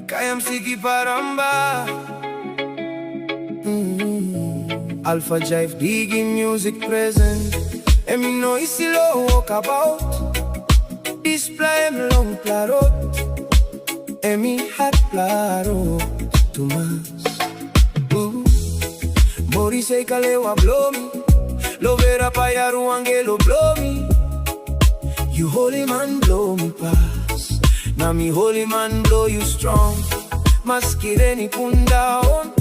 Kaya msiki paramba. ALPHA-JIVE digging music present. And me know it's low walk about. Display me long plaro. And me hat plaro. Tumas Mori say kalewa blow me. Lo vera payaru Angelo blow me. You holy man blow me pass. Na me holy man blow you strong. Maskireni pundaon.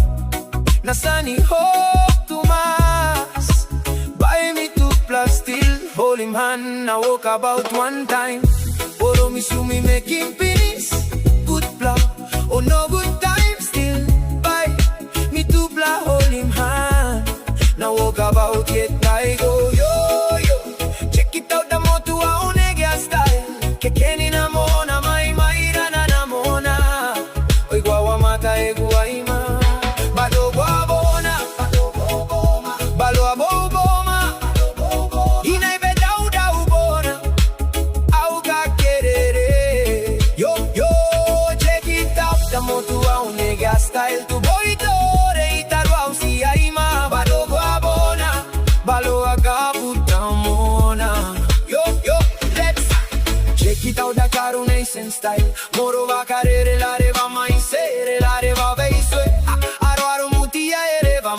Nasani hope to mass. Buy me 2+ still. Holy man, I walk about one time. Oro mi sumi making peace. Good plow, oh no good time still. Buy me 2+ holy man. Now walk about yet I go yo yo. Check it out the motu a onega style. Kekeni na mona mai mairana na mona. Oigwa wa mata egua ima. Balo guabona, balo aboboma. Ina ibeda uda ubona. Auga kerere. Yo yo, check it out the motu a onega style. Tu boy dore itarwa usi aima. Balo guabona, balo agabuta mona. Yo yo, let's check it out the coronation style. Moro va carere la reva mai sere la reva veisue.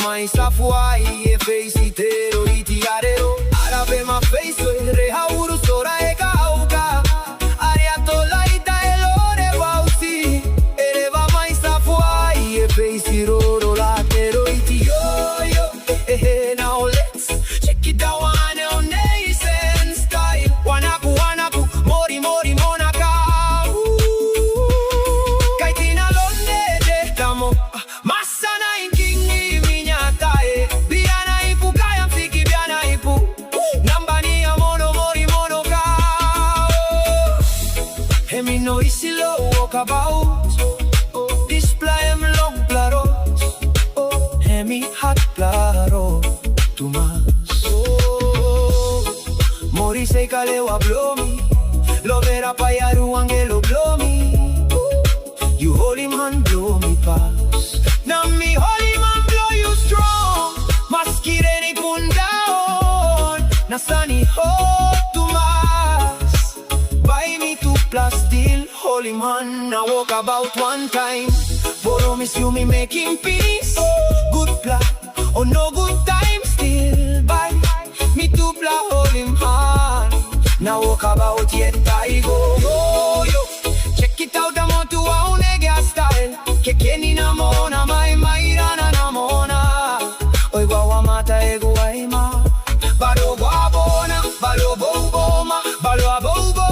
Mai safuai e feisitero itiarero. Arabe ma feiso e rehauru sora e kauka. Ariato laita e lore wausi. Ereva mai safuai e feisiroro latero itioyo. Now let's check it out on nation style. Wanaku wanaku mori mori monaka. Kaitina londe de tamo. Masana inkingi. Me know it's low walk about. Display me long plaro. Me hot plaro. Tumas Mori say kalewa blow me. Lo vera payaru Angelo blow me. You holy man blow me pass. Now me holy man blow you strong. Maskireni pundaon. Nasani ho tumas. Buy me 2+ still. Holy man, I walk about one time. Boro miss you me making peace. Good plan, oh no good time still. Buy me 2+ holy man. Now walk about yet I go yo yo. Check it out the motu a onega style. Kekeni na mona mai mairana na mona. Oigwa wa mata ego aima. Balo guabona, balo boboma, balo aboboma.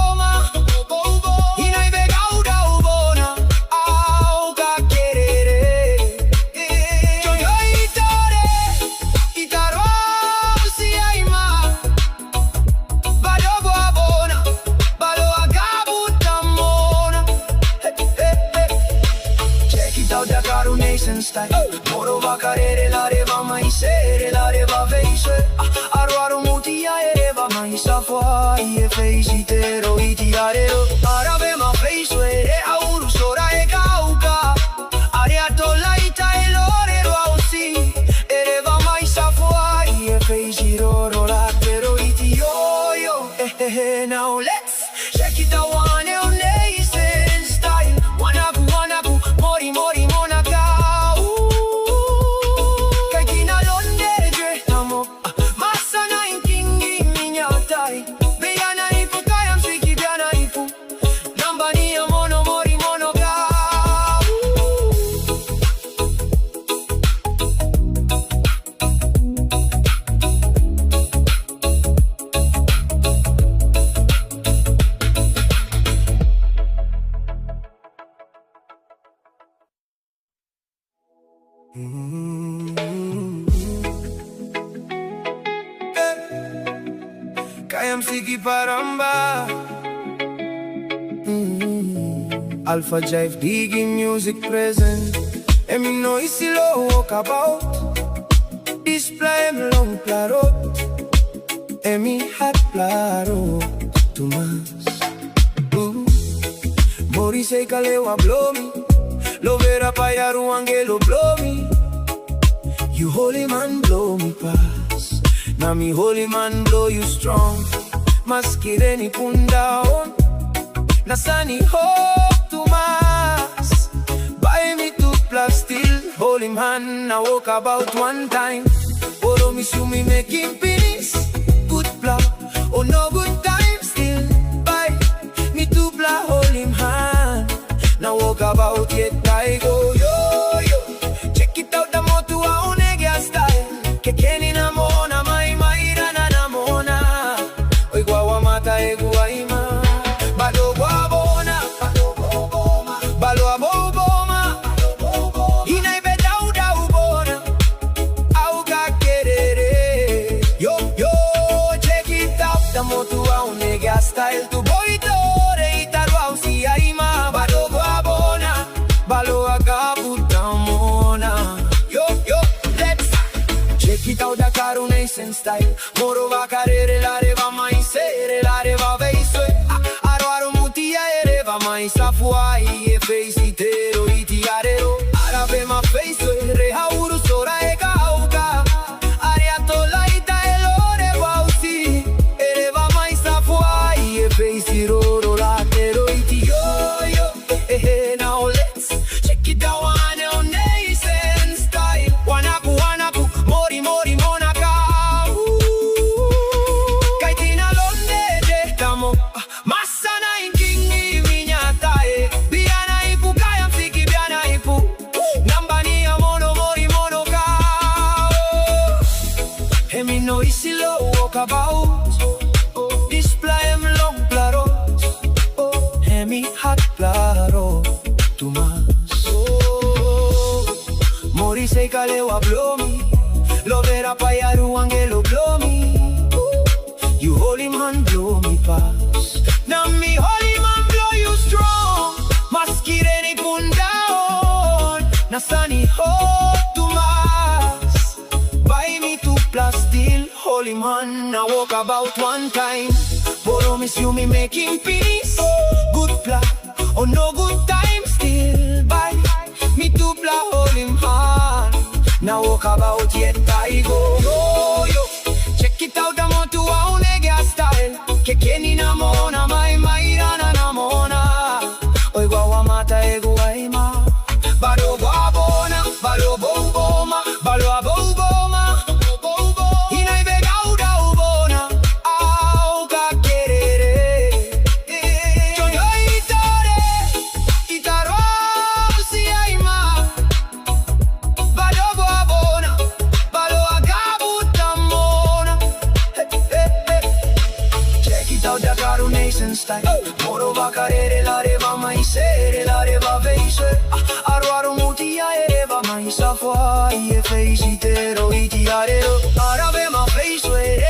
Moro va carere la reva mai sere la reva veisue. Aruaro mutia e reva mai safuai e feisitero itiarero. Arabe ma feisue e auru sora e kauka. Ariato laita e lore rausi. E reva mai safuai e feisiroro latero itioyo. Now let's check it out one on nation style. Wanaku wanaku mori mori monaka. Kaya msiki paramba. ALPHA-JIVE digging music present. And me know it's low walk about. Display me long plaro. e mi hat claro tu más. Mori sei kalewa blow me, lo vera payaru Angelo blow me. You holy man blow me pass, na mi holy man blow you strong. Maskireni pundaon, nasani hope tu mas. Buy me 2+ still, holy man I walk about one time. Oro mi su mi making peace, good blah, oh no good time still. Buy me 2+ holy man, now walk about yet I go yo yo. Check it out the motu a onega style, que keni na mona mai maira na mona. Oi guawa mata e guaima, balo guabona, balo aboboma. Ina ibe dauda ubona, auga kerere. Yo yo, check it out the motu a onega style, tu boitore itaru ausi aima. Balo guabona, balo agabutamona. Yo yo, let's check it out the coronation style. Moro va carere la reva mai sere la reva veisue. Aro aro mutia ereva mai safuai e feisitero itiarero. Arabe ma feisue rehauru sora e kauka. Ariato laita e lore wausi. Ereva mai safuai e feisiroro latero iti yo yo. Now let's check it out on nation style. Wanaku wanaku mori mori monaka. Kaitina londe de tamo. Masana inkingi minyatae. Biana ipu kaya msiki biana ipu. Nambani ya mono mori monoka. Hemi no isilo walk about. Display em long claro. Hemi hat claro. Tu más. Mori sei kalewa blow me, lo vera payaru Angelo blow me. You holy man blow me pass, na mi holy man blow you strong. Maskireni pundaon, nasani hope tu mas. Buy me 2+ still, holy man I walk about one time. Promise you me making peace, good plan, oh no good time still. Buy me 2+ holy man, now walk about yet I go yo yo. Check it out the motu a onega style, que keni na mona mai maira na mona. Oi guawa mata e guaima, balo guabona, balo boboma, balo aboboma. Ina ibe gauda ubona, auga kerere. Joyo itore, itaro si aima. Balo guabona, balo agabutamona. Check it out the coronation style. Moro va carere la reva mai sere la reva veisue. Aro aro mutia ereva mai safuai e feisitero itiarero. Arabe ma feisue